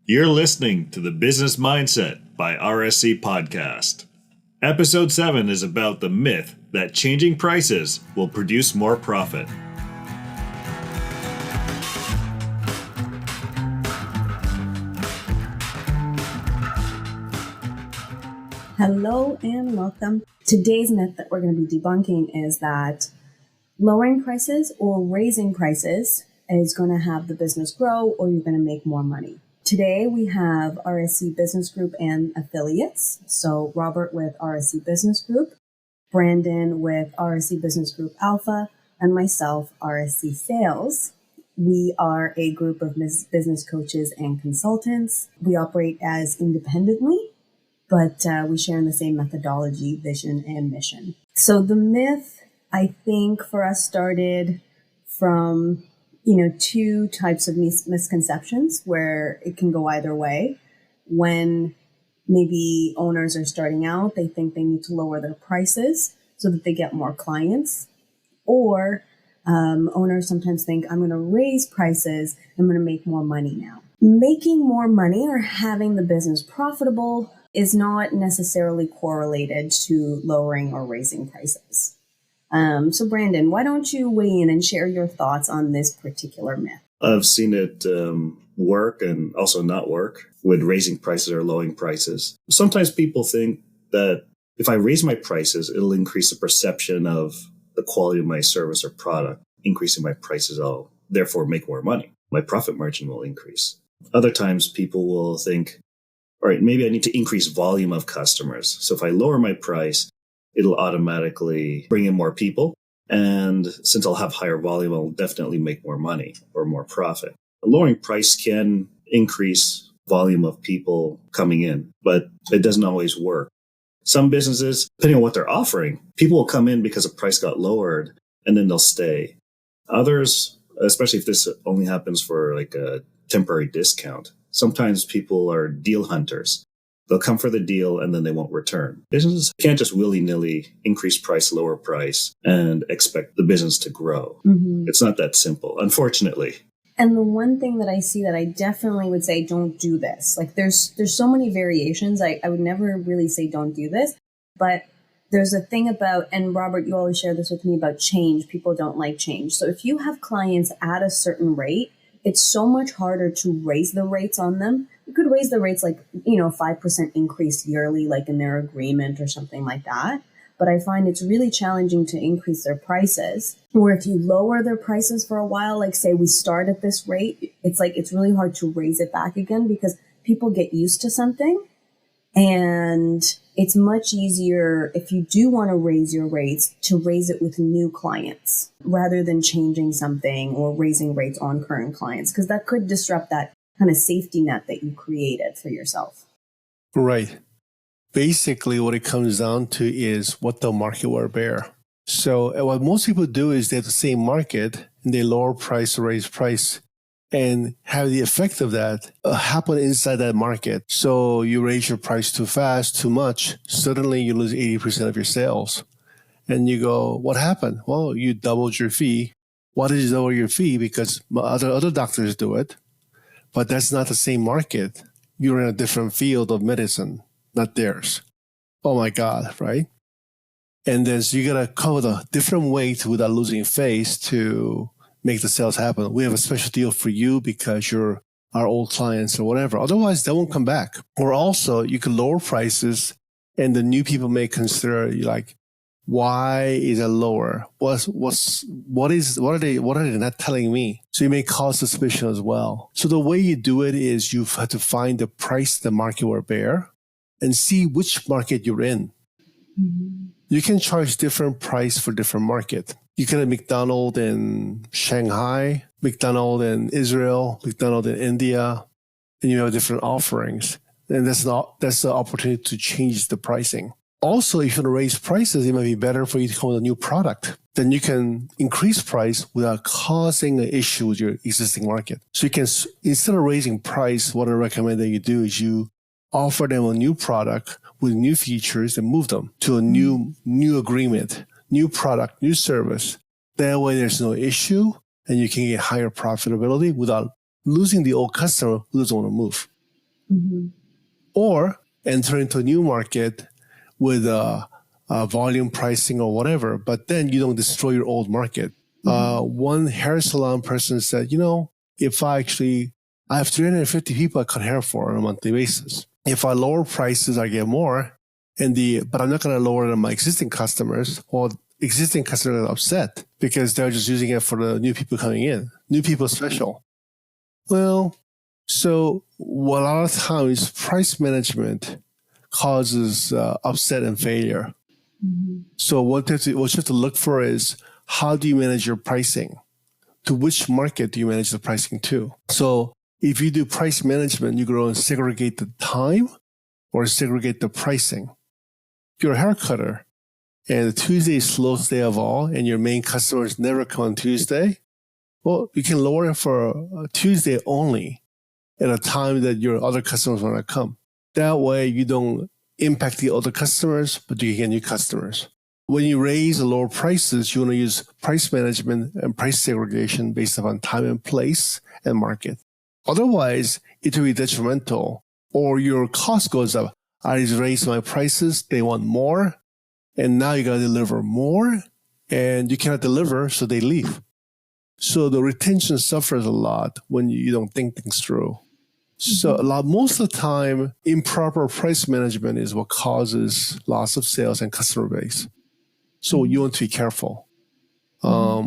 You're listening to the Business Mindset by RSC Podcast. Episode 7 is about the myth that changing prices will produce more profit. Hello and welcome. Today's myth that we're going to be debunking is that lowering prices or raising prices is going to have the business grow or you're going to make more money. Today we have RSC Business Group and affiliates. So Robert with RSC Business Group, Brandon with RSC Business Group Alpha, and myself, RSC Sales. We are a group of business coaches and consultants. We operate as independently, but we share in the same methodology, vision, and mission. So the myth, I think, for us started from two types of misconceptions where it can go either way. When maybe owners are starting out, they think they need to lower their prices so that they get more clients. Or owners sometimes think, I'm going to raise prices, I'm going to make more money now. Making more money or having the business profitable is not necessarily correlated to lowering or raising prices. So Brandon, why don't you weigh in and share your thoughts on this particular myth? I've seen it work and also not work with raising prices or lowering prices. Sometimes people think that if I raise my prices, it'll increase the perception of the quality of my service or product. Increasing my prices, I'll therefore make more money. My profit margin will increase. Other times people will think, all right, maybe I need to increase volume of customers. So if I lower my price, it'll automatically bring in more people. And since I'll have higher volume, I'll definitely make more money or more profit. A lowering price can increase volume of people coming in, but it doesn't always work. Some businesses, depending on what they're offering, people will come in because the price got lowered and then they'll stay. Others, especially if this only happens for like a temporary discount, sometimes people are deal hunters. They'll come for the deal and then they won't return. Businesses can't just willy-nilly increase price, lower price, and expect the business to grow. Mm-hmm. It's not that simple, unfortunately. And the one thing that I see that I definitely would say, don't do this. Like there's so many variations. I would never really say don't do this. But there's a thing about, and Robert, you always share this with me about change. People don't like change. So if you have clients at a certain rate, it's so much harder to raise the rates on them. You could raise the rates 5% increase yearly, like in their agreement or something like that. But I find it's really challenging to increase their prices. Or if you lower their prices for a while, like say we start at this rate, it's really hard to raise it back again because people get used to something. And it's much easier if you do want to raise your rates to raise it with new clients rather than changing something or raising rates on current clients, because that could disrupt that kind of safety net that you created for yourself. Right. Basically, what it comes down to is what the market will bear. So what most people do is they have the same market and they lower price, raise price, and have the effect of that happen inside that market. So you raise your price too fast, too much, suddenly you lose 80% of your sales. And you go, what happened? Well, you doubled your fee. Why did you lower your fee? Because other doctors do it, but that's not the same market. You're in a different field of medicine, not theirs. Oh my God, right? And then so you got to come with a different way to, without losing face, to make the sales happen. We have a special deal for you because you're our old clients or whatever. Otherwise, they won't come back. Or also, you can lower prices, and the new people may consider like, why is it lower? What are they not telling me? So you may cause suspicion as well. So the way you do it is you have to find the price the market will bear and see which market you're in. Mm-hmm. You can charge different price for different market. You can have McDonald's in Shanghai, McDonald's in Israel, McDonald's in India, and you have different offerings. And that's the opportunity to change the pricing. Also, if you want to raise prices, it might be better for you to come with a new product. Then you can increase price without causing an issue with your existing market. So you can, instead of raising price, what I recommend that you do is you offer them a new product with new features and move them to a new agreement, new product, new service. That way there's no issue and you can get higher profitability without losing the old customer who doesn't want to move. Mm-hmm. or enter into a new market with volume pricing or whatever, but then you don't destroy your old market. One hair salon person said, if I have 350 people I cut hair for on a monthly basis. If I lower prices, I get more, but I'm not going to lower my existing customers. Well, existing customers are upset because they're just using it for the new people coming in, new people special. Well, so a lot of times price management causes upset and failure. So what you have to look for is, how do you manage your pricing? To which market do you manage the pricing to? So if you do price management, you go and segregate the time or segregate the pricing. If you're a hair cutter and Tuesday is slowest day of all and your main customers never come on Tuesday, well, you can lower it for Tuesday only at a time that your other customers want to come. That way you don't impact the other customers, but you get new customers. When you raise or lower prices, you want to use price management and price segregation based upon time and place and market. Otherwise, it will be detrimental, or your cost goes up. I raise my prices, they want more, and now you got to deliver more, and you cannot deliver, so they leave. So the retention suffers a lot when you don't think things through. So most of the time, improper price management is what causes loss of sales and customer base. So you want to be careful. So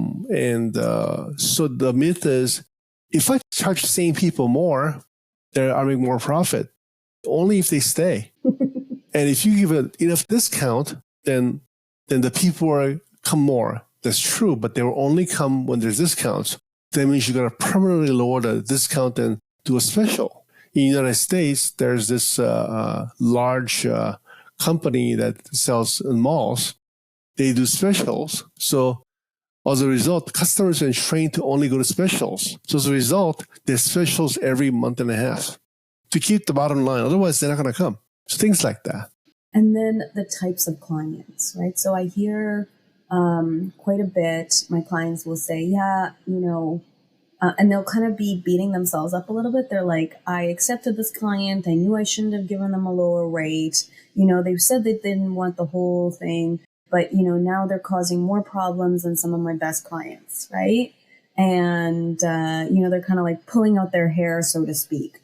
the myth is, if I charge the same people more, I make more profit. Only if they stay. And if you give enough discount, then the people come more. That's true, but they will only come when there's discounts. That means you got to permanently lower the discount and do a special. In the United States, there's this large company that sells in malls. They do specials. So as a result, customers are trained to only go to specials. So as a result, there's specials every month and a half to keep the bottom line. Otherwise, they're not going to come. So things like that. And then the types of clients, right? So I hear quite a bit. My clients will say, and they'll kind of be beating themselves up a little bit. They're like, I accepted this client. I knew I shouldn't have given them a lower rate. They've said they didn't want the whole thing, but, now they're causing more problems than some of my best clients, right? And, they're kind of like pulling out their hair, so to speak.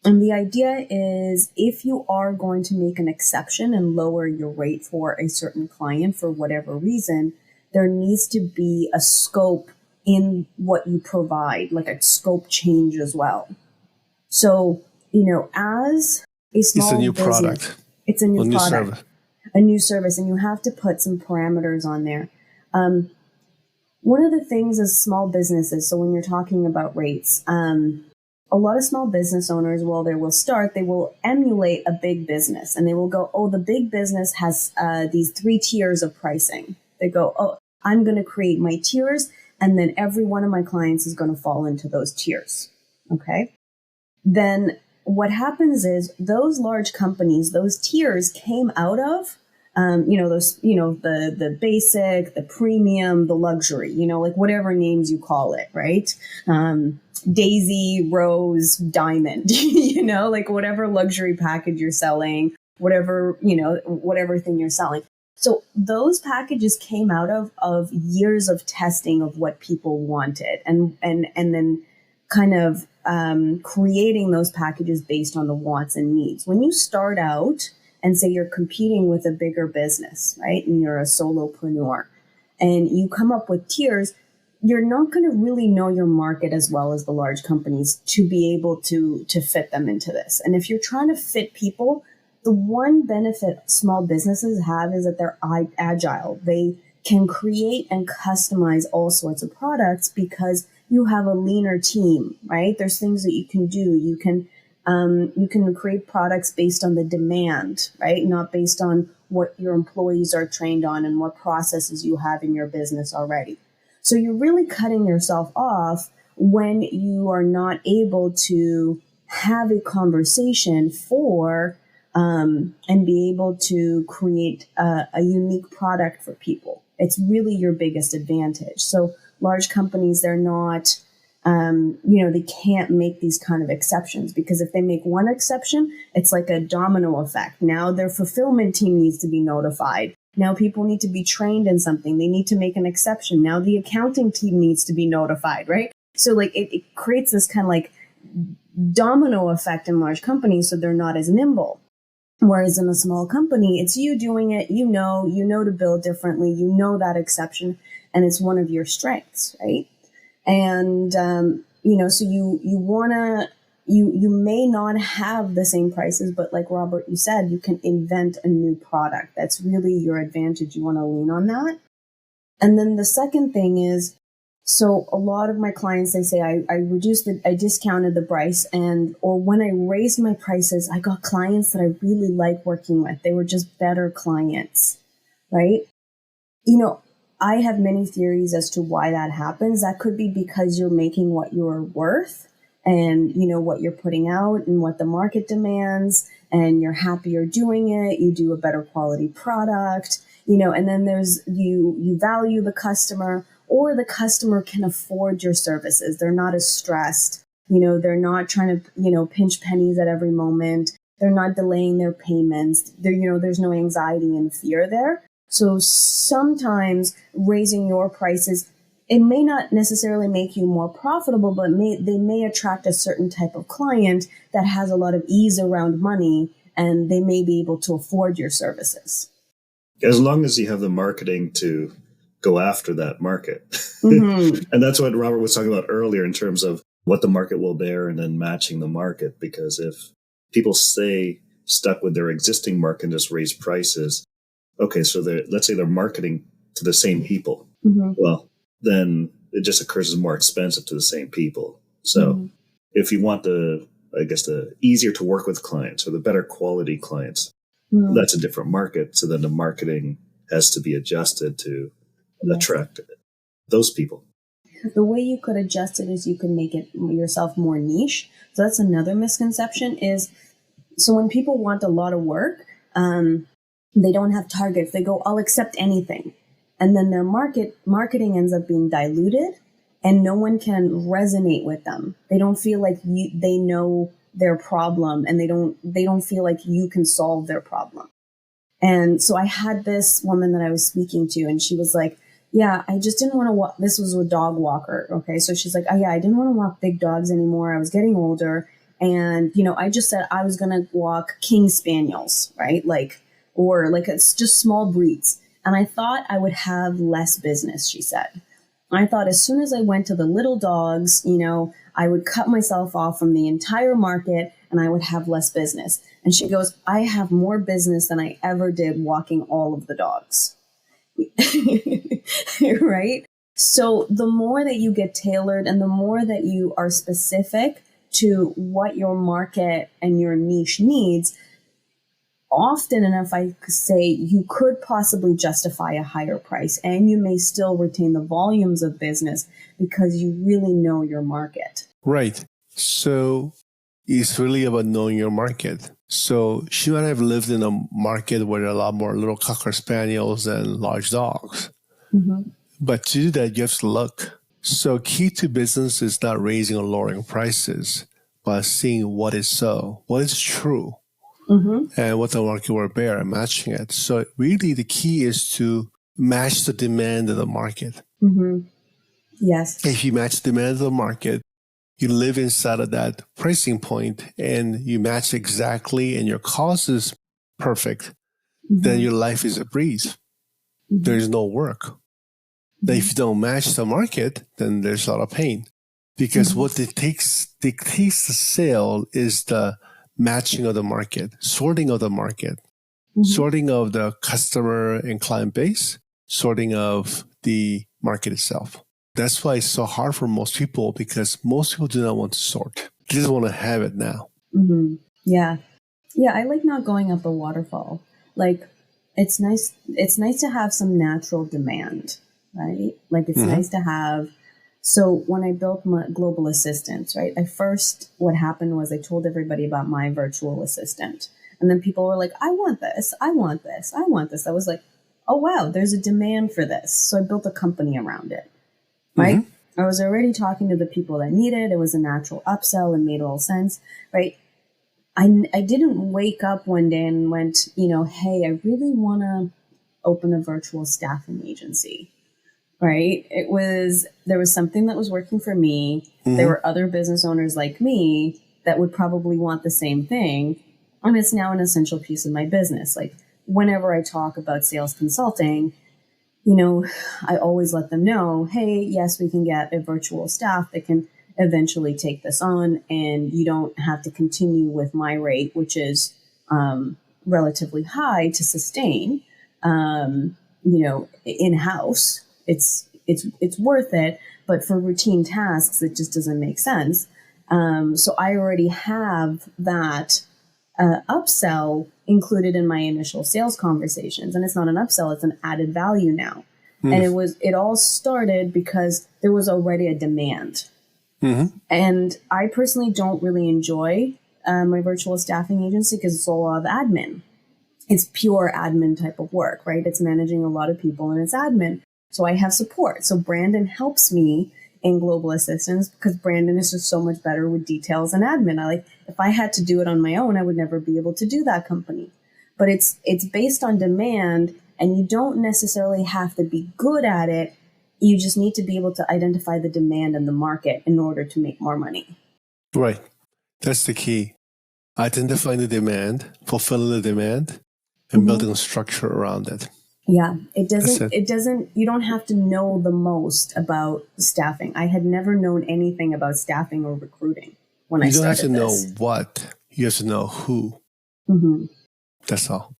And the idea is, if you are going to make an exception and lower your rate for a certain client for whatever reason, there needs to be a scope in what you provide, like a scope change as well. So, as a small It's a new business, product. It's a new product, service. A new service, and you have to put some parameters on there. One of the things is small businesses. So when you're talking about rates, a lot of small business owners, they will emulate a big business, and they will go, oh, the big business has these 3 tiers of pricing. They go, oh, I'm going to create my tiers, and then every one of my clients is going to fall into those tiers. Okay. Then what happens is, those large companies, those tiers came out of, the basic, the premium, the luxury, like whatever names you call it, right? Daisy, Rose, Diamond, like whatever luxury package you're selling, whatever thing you're selling. So those packages came out of years of testing of what people wanted, and then kind of creating those packages based on the wants and needs. When you start out and say you're competing with a bigger business, right, and you're a solopreneur, and you come up with tiers, you're not going to really know your market as well as the large companies to be able to fit them into this. And if you're trying to fit people, the one benefit small businesses have is that they're agile. They can create and customize all sorts of products because you have a leaner team, right? There's things that you can do. You can create products based on the demand, right? Not based on what your employees are trained on and what processes you have in your business already. So you're really cutting yourself off when you are not able to have a conversation and be able to create a unique product for people. It's really your biggest advantage. So large companies, they're not they can't make these kind of exceptions, because if they make one exception, it's like a domino effect. Now their fulfillment team needs to be notified. Now people need to be trained in something. They need to make an exception. Now the accounting team needs to be notified, right? So like it creates this kind of like domino effect in large companies, so they're not as nimble. Whereas in a small company, it's you doing it, you know to bill differently, you know that exception, and it's one of your strengths, right? And, so you may not have the same prices, but like Robert, you said, you can invent a new product. That's really your advantage. You want to lean on that. And then the second thing is, so a lot of my clients, they say, I discounted the price, or when I raised my prices, I got clients that I really like working with. They were just better clients, right? I have many theories as to why that happens. That could be because you're making what you're worth and, what you're putting out and what the market demands, and you're happier doing it. You do a better quality product, and then there's you value the customer, or the customer can afford your services. They're not as stressed. They're not trying to, pinch pennies at every moment. They're not delaying their payments. There's no anxiety and fear there. So sometimes raising your prices, it may not necessarily make you more profitable, but they may attract a certain type of client that has a lot of ease around money, and they may be able to afford your services. As long as you have the marketing to go after that market. Mm-hmm. And that's what Robert was talking about earlier in terms of what the market will bear and then matching the market. Because if people stay stuck with their existing market and just raise prices, okay, so let's say they're marketing to the same people. Mm-hmm. Well, then it just occurs as more expensive to the same people. So if you want the easier to work with clients or the better quality clients, that's a different market. So then the marketing has to be adjusted to attract those people. The way you could adjust it is you can make it yourself more niche. So that's another misconception is, so when people want a lot of work, they don't have targets. They go, I'll accept anything. And then their marketing ends up being diluted, and no one can resonate with them. They don't feel like they know their problem, and they don't feel like you can solve their problem. And so I had this woman that I was speaking to, and she was like, yeah, I just didn't want to walk. This was a dog walker. Okay. So she's like, oh yeah, I didn't want to walk big dogs anymore. I was getting older. And, I just said I was going to walk King Spaniels, right? Or it's just small breeds. And I thought I would have less business, she said. I thought as soon as I went to the little dogs, I would cut myself off from the entire market and I would have less business. And she goes, I have more business than I ever did walking all of the dogs. Right? So the more that you get tailored and the more that you are specific to what your market and your niche needs, often enough, I could say you could possibly justify a higher price, and you may still retain the volumes of business because you really know your market. Right. So it's really about knowing your market. So she might have lived in a market where there are a lot more little Cocker Spaniels and large dogs. Mm-hmm. But to do that, you have to look. So key to business is not raising or lowering prices, but seeing what is so, what is true. Mm-hmm. And what the market will bear and matching it. So really the key is to match the demand of the market. Mm-hmm. Yes. If you match the demand of the market, you live inside of that pricing point and you match exactly and your cost is perfect, then your life is a breeze. There's no work. Then if you don't match the market, then there's a lot of pain. Because what dictates the sale is the matching of the market, sorting of the market, sorting of the customer and client base, sorting of the market itself. That's why it's so hard for most people, because most people do not want to sort. They just want to have it now. Mm-hmm. Yeah. Yeah, I like not going up a waterfall. It's nice to have some natural demand, right? It's nice to have. So when I built my global assistants, right, what happened was I told everybody about my virtual assistant. And then people were like, I want this, I want this, I want this. I was like, oh, wow, there's a demand for this. So I built a company around it, right? I was already talking to the people that need it. It was a natural upsell and made all sense, right? I didn't wake up one day and went, hey, I really want to open a virtual staffing agency, right? There was something that was working for me. There were other business owners like me that would probably want the same thing. And it's now an essential piece of my business. Like whenever I talk about sales consulting, I always let them know, hey, yes, we can get a virtual staff that can eventually take this on, and you don't have to continue with my rate, which is relatively high to sustain. In-house, it's worth it, but for routine tasks, it just doesn't make sense. So I already have that upsell included in my initial sales conversations, and it's not an upsell; it's an added value now. And it all started because there was already a demand. And I personally don't really enjoy my virtual staffing agency because it's a lot of admin. It's pure admin type of work, right? It's managing a lot of people and it's admin. So I have support. So Brandon helps me in global assistance because Brandon is just so much better with details and admin. If I had to do it on my own, I would never be able to do that company. But it's based on demand, and you don't necessarily have to be good at it. You just need to be able to identify the demand in the market in order to make more money. Right. That's the key. Identifying the demand, fulfilling the demand, and building a structure around it. Yeah, it doesn't, you don't have to know the most about staffing. I had never known anything about staffing or recruiting when I started this. You don't have to know what, you have to know who. That's all.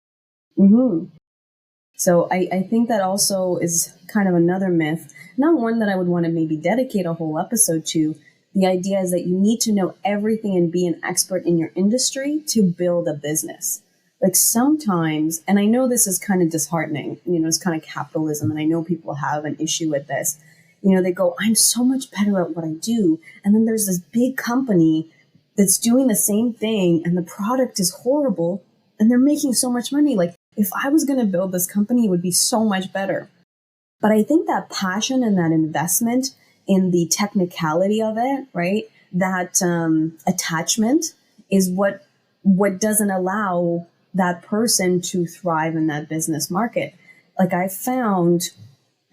So I think that also is kind of another myth, not one that I would want to maybe dedicate a whole episode to. The idea is that you need to know everything and be an expert in your industry to build a business. Like sometimes, and I know this is kind of disheartening, it's kind of capitalism, and I know people have an issue with this. They go, I'm so much better at what I do. And then there's this big company that's doing the same thing and the product is horrible and they're making so much money. Like if I was going to build this company, it would be so much better. But I think that passion and that investment in the technicality of it, right? That attachment is what doesn't allow that person to thrive in that business market. Like I found,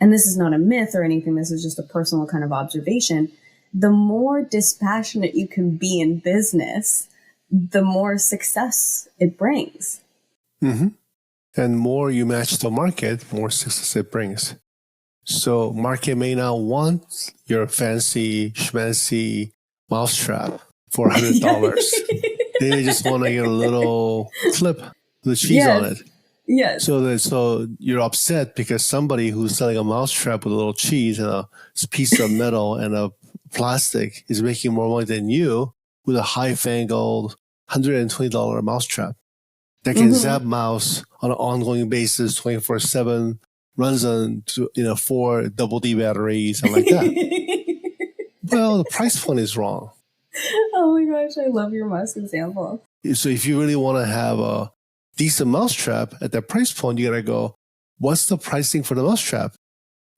and this is not a myth or anything, this is just a personal kind of observation, the more dispassionate you can be in business, the more success it brings. And more you match the market, more success it brings. So market may not want your fancy schmancy mousetrap for $100. They just want to get a little clip with cheese on it. Yes. So you're upset because somebody who's selling a mousetrap with a little cheese and a piece of metal and a plastic is making more money than you with a high-fangled $120 mousetrap that can zap mouse on an ongoing basis, 24/7, runs on 4 double D batteries and like that. Well, the price point is wrong. Oh my gosh, I love your mouse example. So if you really want to have a decent mousetrap at that price point, you got to go, what's the pricing for the mousetrap?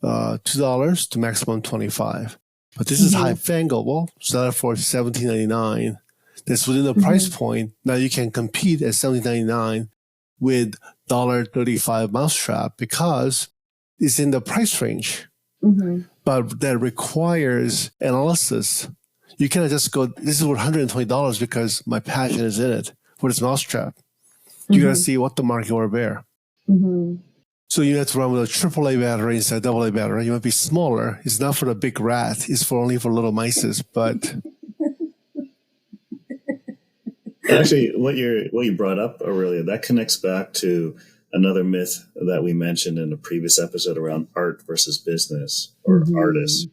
$2 to maximum $25. But this is high-fangled. Well, sell it for $17.99. That's within the price point. Now you can compete at $17.99 with $1.35 mousetrap because it's in the price range. But that requires analysis. You cannot just go, this is worth $120 because my passion is in it for this mousetrap. You got to see what the market will bear. So you have to run with a AAA battery instead of AA battery. You might be smaller. It's not for the big rat. It's only for little mices. But actually, what you brought up, Aurelia, that connects back to another myth that we mentioned in a previous episode around art versus business or artists.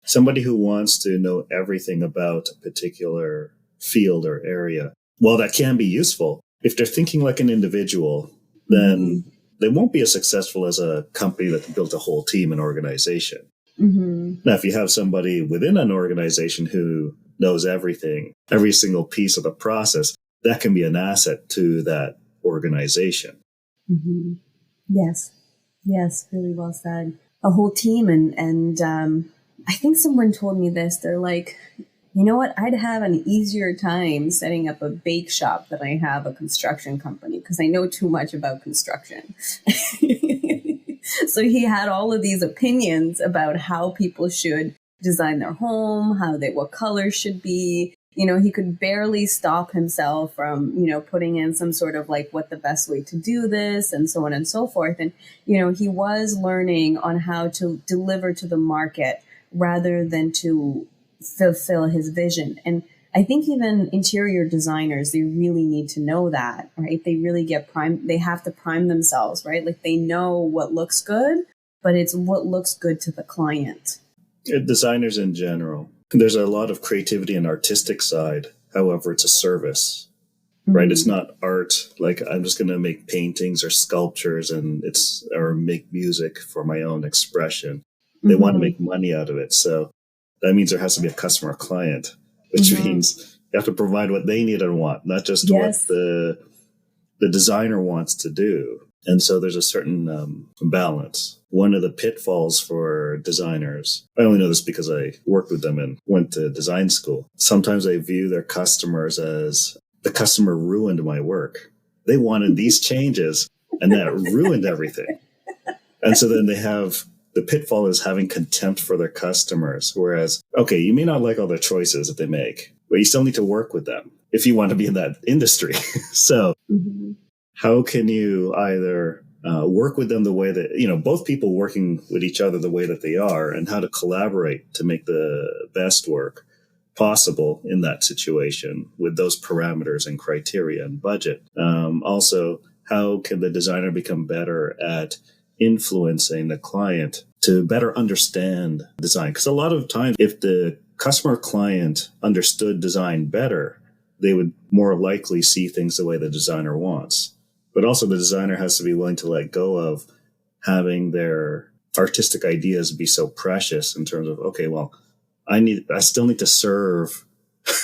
Somebody who wants to know everything about a particular field or area, well, that can be useful. If they're thinking like an individual, then they won't be as successful as a company that built a whole team and organization. Now, if you have somebody within an organization who knows everything, every single piece of the process, that can be an asset to that organization. Yes, really well said. A whole team and I think someone told me this. They're like, you know what? I'd have an easier time setting up a bake shop than I have a construction company because I know too much about construction. So he had all of these opinions about how people should design their home, what colors should be. He could barely stop himself from, putting in some sort of like what the best way to do this and so on and so forth. And, he was learning on how to deliver to the market rather than to fulfill his vision. And I think even interior designers, they really need to know that, right? They really get primed. They have to prime themselves, right? Like they know what looks good, but it's what looks good to the client. Designers in general, there's a lot of creativity and artistic side. However, it's a service, right? It's not art. Like I'm just going to make paintings or sculptures or make music for my own expression. They want to make money out of it. So that means there has to be a customer client, which means you have to provide what they need and want, not just what the designer wants to do. And so there's a certain balance. One of the pitfalls for designers, I only know this because I worked with them and went to design school. Sometimes they view their customers as the customer ruined my work. They wanted these changes and that ruined everything. And so then the pitfall is having contempt for their customers. Whereas, okay, you may not like all the choices that they make, but you still need to work with them if you want to be in that industry. So how can you either work with them the way that, both people working with each other the way that they are, and how to collaborate to make the best work possible in that situation with those parameters and criteria and budget. Also, how can the designer become better at influencing the client to better understand design? Because a lot of times, if the customer client understood design better, they would more likely see things the way the designer wants. But also the designer has to be willing to let go of having their artistic ideas be so precious in terms of, okay, well, I still need to serve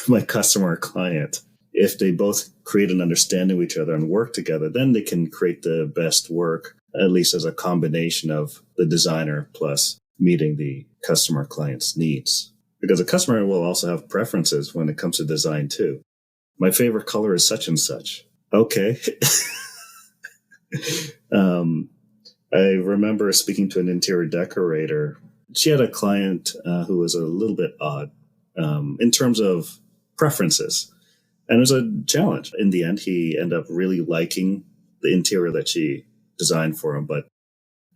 my customer or client. If they both create an understanding of each other and work together, then they can create the best work, at least as a combination of the designer plus meeting the customer client's needs. Because a customer will also have preferences when it comes to design too. My favorite color is such and such. Okay. I remember speaking to an interior decorator. She had a client who was a little bit odd in terms of preferences. And it was a challenge. In the end, he ended up really liking the interior that she designed for him. But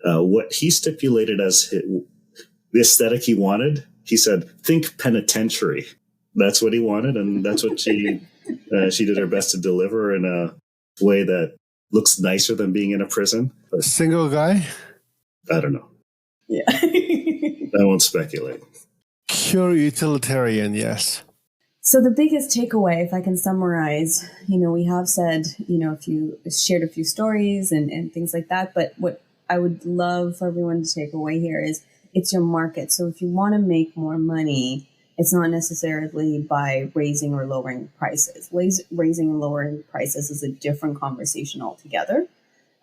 what he stipulated as the aesthetic he wanted, he said, think penitentiary. That's what he wanted. And that's what she did her best to deliver in a way that looks nicer than being in a prison. A single guy? I don't know. Yeah. I won't speculate. Pure utilitarian, yes. So the biggest takeaway, if I can summarize, we have said, if you shared a few stories and things like that, but what I would love for everyone to take away here is it's your market. So if you want to make more money, it's not necessarily by raising or lowering prices. Raising and lowering prices is a different conversation altogether.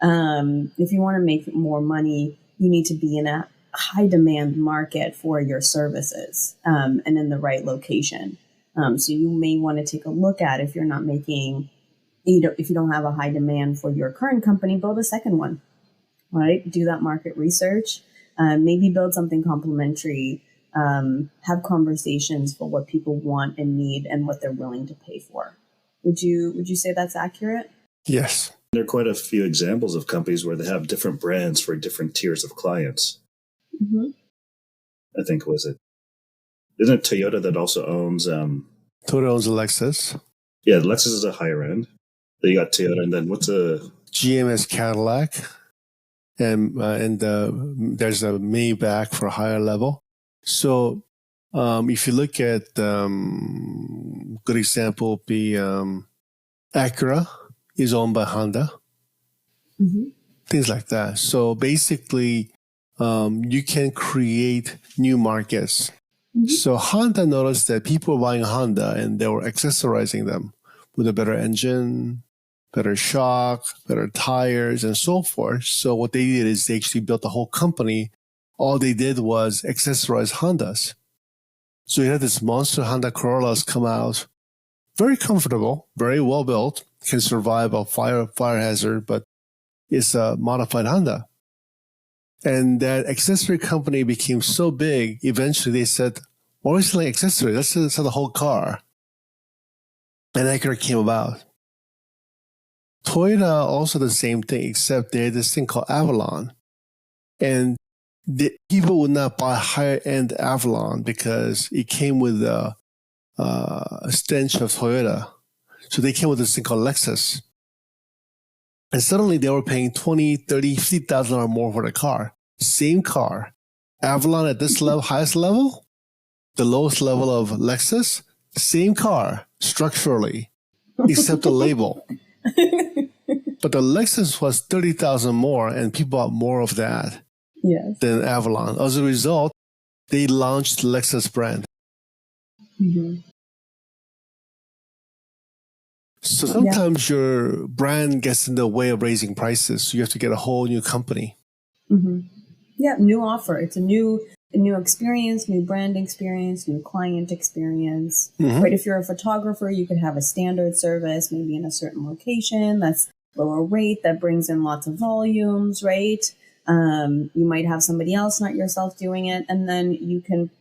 If you want to make more money, you need to be in a high demand market for your services and in the right location. So you may want to take a look at if you're not making, if you don't have a high demand for your current company, build a second one, right? Do that market research, maybe build something complementary, have conversations for what people want and need and what they're willing to pay for. Would you say that's accurate? Yes. There are quite a few examples of companies where they have different brands for different tiers of clients. Mm-hmm. I think, isn't it Toyota that also owns? Toyota owns Lexus. Yeah, Lexus is a higher end. Then you got Toyota, and then what's GM is Cadillac, and there's a Maybach for a higher level. So if you look at good example would be Acura is owned by Honda. Mm-hmm. Things like that. So basically, you can create new markets. Mm-hmm. So Honda noticed that people were buying Honda and they were accessorizing them with a better engine, better shock, better tires, and so forth. So what they did is they actually built a whole company all they did was accessorize Hondas. So you had this monster Honda Corollas come out, very comfortable, very well built, can survive a fire hazard, but it's a modified Honda. And that accessory company became so big, eventually they said, why are we selling accessories? Let's sell the whole car. And Acura came about. Toyota also the same thing, except they had this thing called Avalon. And the people would not buy higher-end Avalon because it came with a stench of Toyota. So they came with this thing called Lexus. And suddenly they were paying $20,000, $30,000, $50,000 more for the car. Same car. Avalon at this level, highest level, the lowest level of Lexus, same car structurally, except the label. But the Lexus was $30,000 more, and people bought more of that than Avalon. As a result, they launched the Lexus brand. Mm-hmm. So sometimes your brand gets in the way of raising prices. So you have to get a whole new company. Mm-hmm. Yeah, new offer. It's a new experience, new brand experience, new client experience. Mm-hmm. Right? If you're a photographer, you could have a standard service, maybe in a certain location that's lower rate that brings in lots of volumes, right? You might have somebody else, not yourself, doing it, and then you can,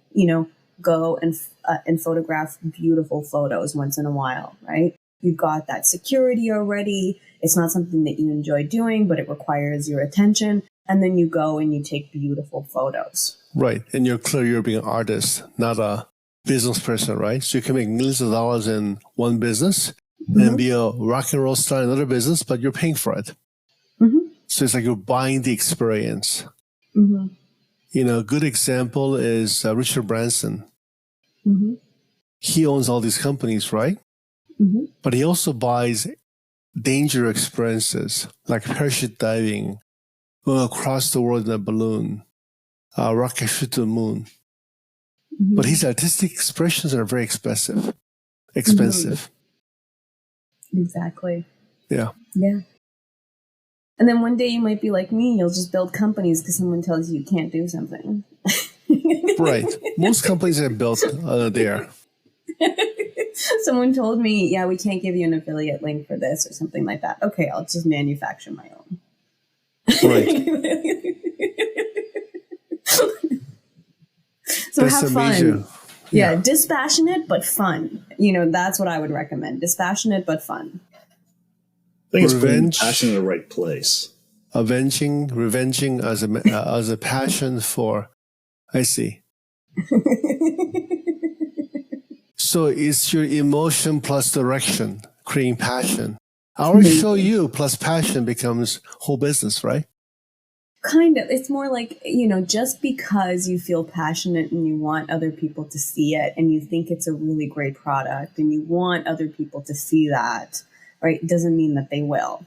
go and photograph beautiful photos once in a while, right? You've got that security already. It's not something that you enjoy doing, but it requires your attention. And then you go and you take beautiful photos. Right. And you're clear you're being an artist, not a business person, right? So you can make millions of dollars in one business and be a rock and roll star in another business, but you're paying for it. Mm-hmm. So it's like you're buying the experience. Mm-hmm. A good example is Richard Branson. Mm-hmm. He owns all these companies, right? Mm-hmm. But he also buys danger experiences like parachute diving, going across the world in a balloon, rocket shoot to the moon. Mm-hmm. But his artistic expressions are very expensive. Exactly. Yeah. Yeah. And then one day you might be like me, you'll just build companies because someone tells you can't do something. Right. Most companies are built there. Someone told me, we can't give you an affiliate link for this or something like that. Okay, I'll just manufacture my own. Right. So that's have fun. Major. Yeah, dispassionate but fun. That's what I would recommend. Dispassionate but fun. I think it's putting passion in the right place. Revenging as a passion for. I see. So it's your emotion plus direction, creating passion. Our show you plus passion becomes whole business, right? Kind of. It's more like, just because you feel passionate and you want other people to see it and you think it's a really great product and you want other people to see that, right, doesn't mean that they will,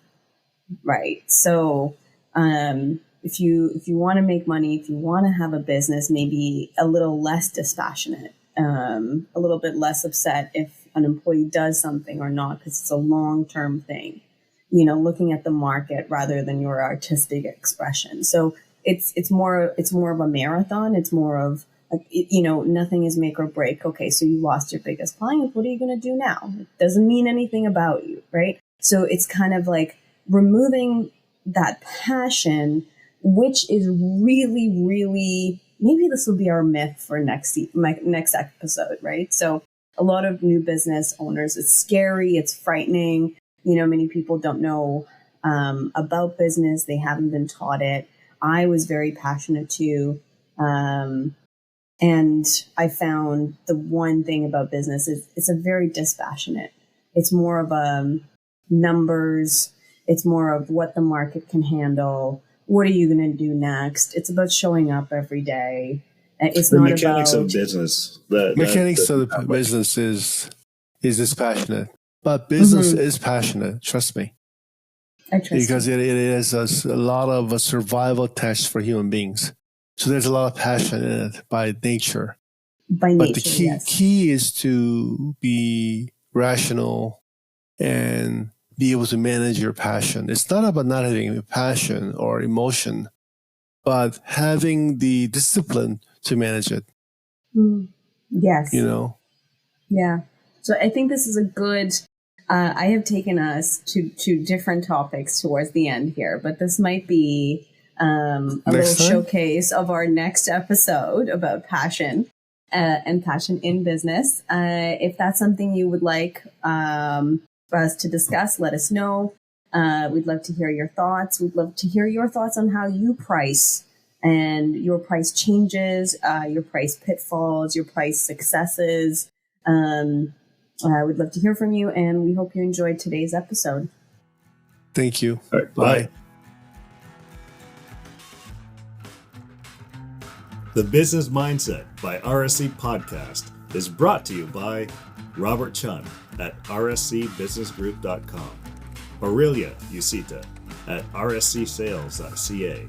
right? So if you want to make money, if you want to have a business, maybe a little less dispassionate, a little bit less upset if an employee does something or not, because it's a long-term thing. Looking at the market rather than your artistic expression. So it's more of a marathon. It's more of, nothing is make or break. Okay, so you lost your biggest client. What are you going to do now? It doesn't mean anything about you, right? So it's kind of like removing that passion, which is really, really, maybe this will be our myth for next episode, right? So a lot of new business owners, it's scary, it's frightening. Many people don't know about business. They haven't been taught it. I was very passionate too. And I found the one thing about business is it's a very dispassionate. It's more of numbers. It's more of what the market can handle. What are you going to do next? It's about showing up every day. It's the not mechanics about of business. Mechanics of the business is dispassionate. But business is passionate, trust me. I trust because you. it is a lot of survival tests for human beings. So there's a lot of passion in it by nature. But the key is to be rational and be able to manage your passion. It's not about not having a passion or emotion. but having the discipline to manage it. Yes. Yeah. So I think this is a good, I have taken us to different topics towards the end here, but this might be a little showcase of our next episode about passion and passion in business. If that's something you would like for us to discuss, let us know. We'd love to hear your thoughts. We'd love to hear your thoughts on how you price and your price changes, your price pitfalls, your price successes. We'd love to hear from you, and we hope you enjoyed today's episode. Thank you. All right, bye. The Business Mindset by RSC Podcast is brought to you by Robert Chun at rscbusinessgroup.com, Aurelia Usita at rscsales.ca,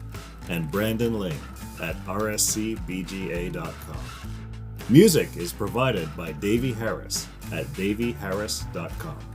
and Brandon Ling at rscbga.com. Music is provided by Davey Harris at davyharris.com.